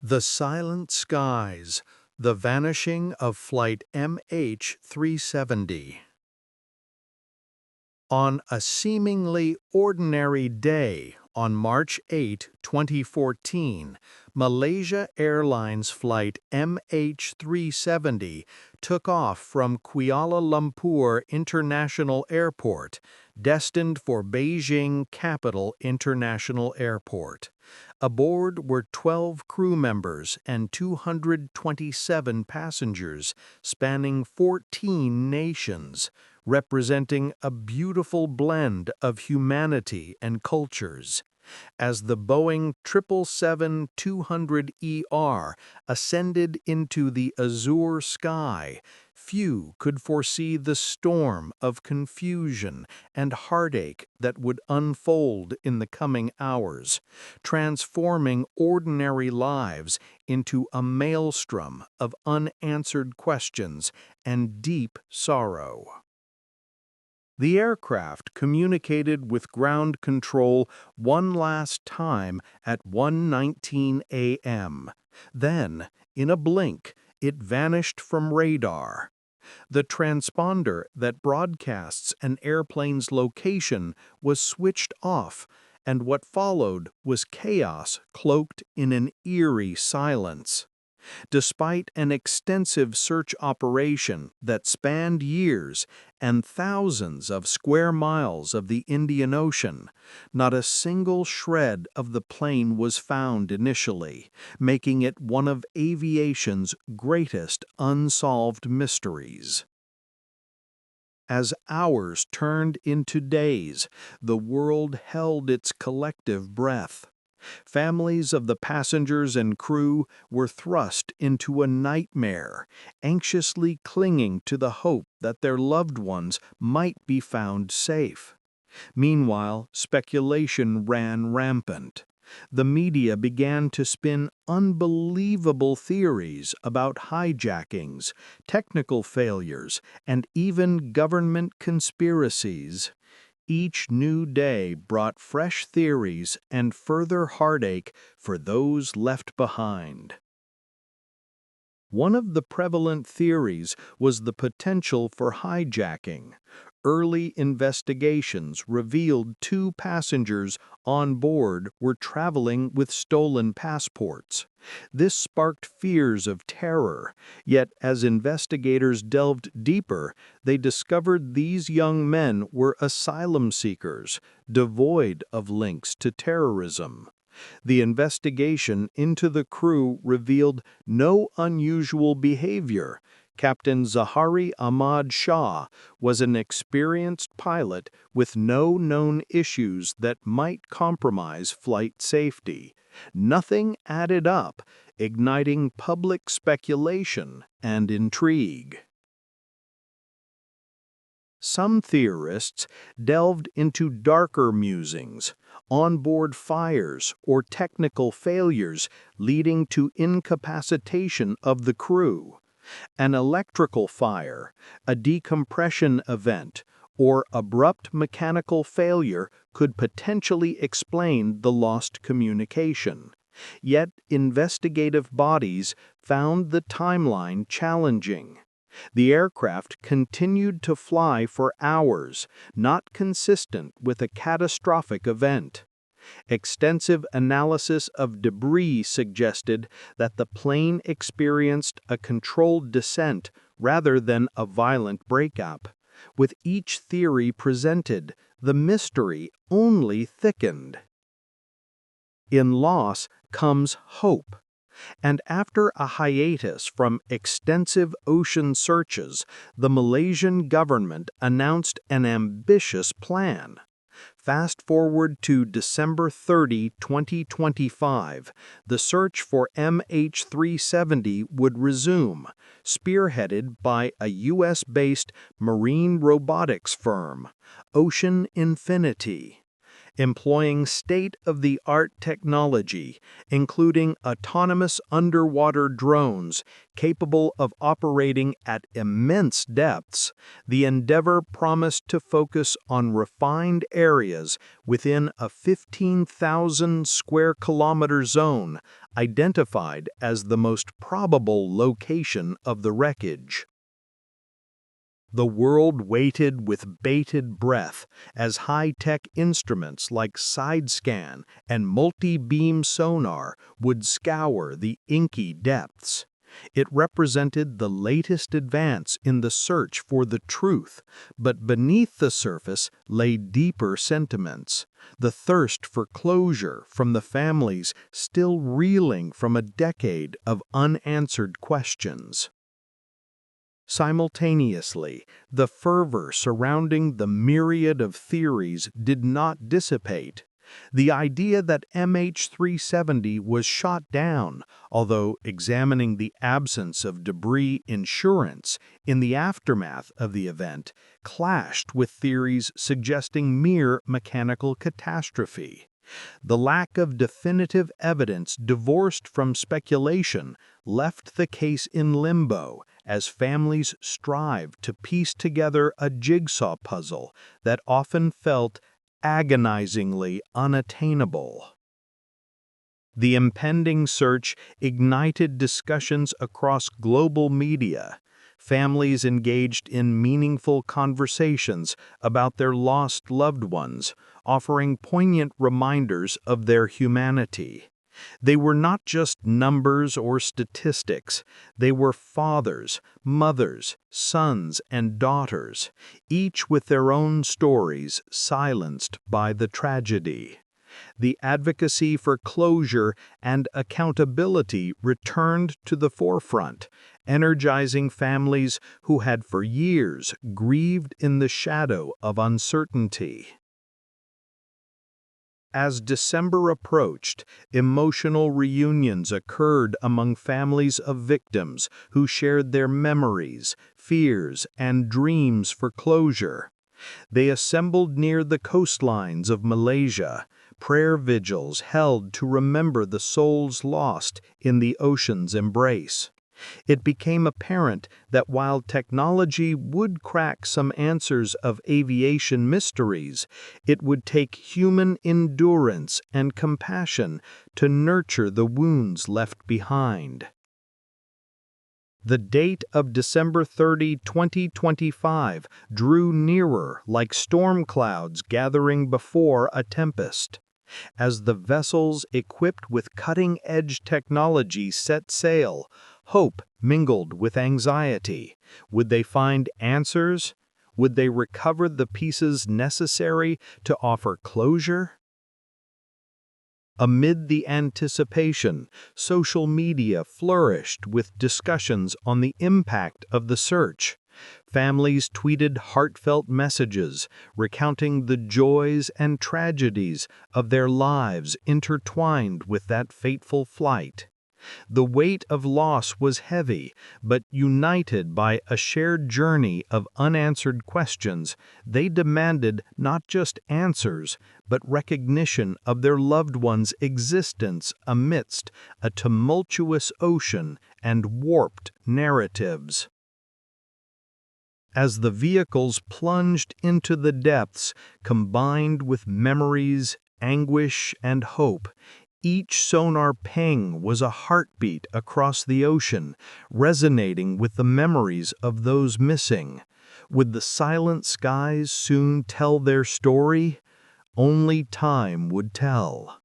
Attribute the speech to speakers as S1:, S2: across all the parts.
S1: The Silent Skies, The Vanishing of Flight MH370. On a seemingly ordinary day on March 8, 2014, Malaysia Airlines flight MH370 took off from Kuala Lumpur International Airport, destined for Beijing Capital International Airport. Aboard were 12 crew members and 227 passengers, spanning 14 nations, representing a beautiful blend of humanity and cultures. As the Boeing 777-200ER ascended into the azure sky, few could foresee the storm of confusion and heartache that would unfold in the coming hours, transforming ordinary lives into a maelstrom of unanswered questions and deep sorrow. The aircraft communicated with ground control one last time at 1:19 a.m. Then, in a blink, it vanished from radar. The transponder that broadcasts an airplane's location was switched off, and what followed was chaos cloaked in an eerie silence. Despite an extensive search operation that spanned years and thousands of square miles of the Indian Ocean, not a single shred of the plane was found initially, making it one of aviation's greatest unsolved mysteries. As hours turned into days, the world held its collective breath. Families of the passengers and crew were thrust into a nightmare, anxiously clinging to the hope that their loved ones might be found safe. Meanwhile, speculation ran rampant. The media began to spin unbelievable theories about hijackings, technical failures, and even government conspiracies. Each new day brought fresh theories and further heartache for those left behind. One of the prevalent theories was the potential for hijacking. Early investigations revealed 2 passengers on board were traveling with stolen passports. This sparked fears of terror, yet as investigators delved deeper, they discovered these young men were asylum seekers, devoid of links to terrorism. The investigation into the crew revealed no unusual behavior. Captain Zahari Ahmad Shah was an experienced pilot with no known issues that might compromise flight safety. Nothing added up, igniting public speculation and intrigue. Some theorists delved into darker musings, onboard fires or technical failures leading to incapacitation of the crew. An electrical fire, a decompression event, or abrupt mechanical failure could potentially explain the lost communication. Yet investigative bodies found the timeline challenging. The aircraft continued to fly for hours, not consistent with a catastrophic event. Extensive analysis of debris suggested that the plane experienced a controlled descent rather than a violent breakup. With each theory presented, the mystery only thickened. In loss comes hope. And after a hiatus from extensive ocean searches, the Malaysian government announced an ambitious plan. Fast forward to December 30, 2025, the search for MH370 would resume, spearheaded by a U.S.-based marine robotics firm, Ocean Infinity. employing state-of-the-art technology, including autonomous underwater drones capable of operating at immense depths. The endeavor promised to focus on refined areas within a 15,000 square kilometer zone, identified as the most probable location of the wreckage. The world waited with bated breath as high-tech instruments like side-scan and multi-beam sonar would scour the inky depths. It represented the latest advance in the search for the truth, but beneath the surface lay deeper sentiments, the thirst for closure from the families still reeling from a decade of unanswered questions. Simultaneously, the fervor surrounding the myriad of theories did not dissipate. The idea that MH370 was shot down, although examining the absence of debris insurance in the aftermath of the event, clashed with theories suggesting mere mechanical catastrophe. The lack of definitive evidence divorced from speculation left the case in limbo as families strived to piece together a jigsaw puzzle that often felt agonizingly unattainable. The impending search ignited discussions across global media. Families engaged in meaningful conversations about their lost loved ones, offering poignant reminders of their humanity. They were not just numbers or statistics. They were fathers, mothers, sons, and daughters, each with their own stories silenced by the tragedy. The advocacy for closure and accountability returned to the forefront, energizing families who had for years grieved in the shadow of uncertainty. As December approached, emotional reunions occurred among families of victims who shared their memories, fears, and dreams for closure. They assembled near the coastlines of Malaysia, prayer vigils held to remember the souls lost in the ocean's embrace. It became apparent that while technology would crack some answers of aviation mysteries, it would take human endurance and compassion to nurture the wounds left behind. The date of December 30, 2025 drew nearer like storm clouds gathering before a tempest. As the vessels equipped with cutting-edge technology set sail, hope mingled with anxiety. Would they find answers? Would they recover the pieces necessary to offer closure? Amid the anticipation, social media flourished with discussions on the impact of the search. Families tweeted heartfelt messages, recounting the joys and tragedies of their lives intertwined with that fateful flight. The weight of loss was heavy, but united by a shared journey of unanswered questions, they demanded not just answers, but recognition of their loved one's existence amidst a tumultuous ocean and warped narratives. As the vehicles plunged into the depths, combined with memories, anguish, and hope, each sonar ping was a heartbeat across the ocean, resonating with the memories of those missing. Would the silent skies soon tell their story? Only time would tell.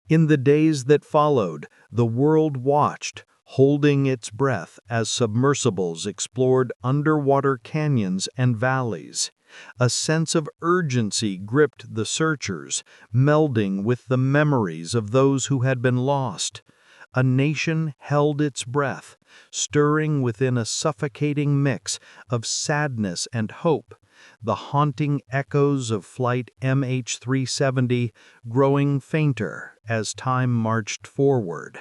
S1: In the days that followed, the world watched, holding its breath as submersibles explored underwater canyons and valleys. A sense of urgency gripped the searchers, melding with the memories of those who had been lost. A nation held its breath, stirring within a suffocating mix of sadness and hope, the haunting echoes of Flight MH370 growing fainter as time marched forward.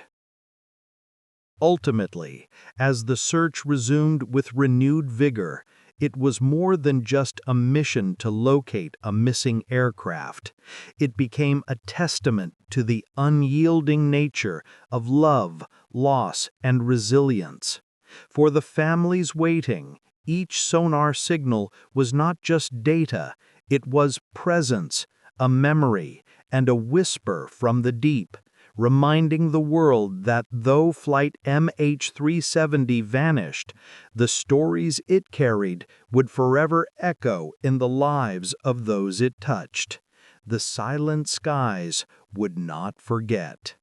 S1: Ultimately, as the search resumed with renewed vigor, It was more than just a mission to locate a missing aircraft. It became a testament to the unyielding nature of love, loss, and resilience. For the families waiting, each sonar signal was not just data, it was presence, a memory, and a whisper from the deep, reminding the world that though Flight MH370 vanished, the stories it carried would forever echo in the lives of those it touched. The silent skies would not forget.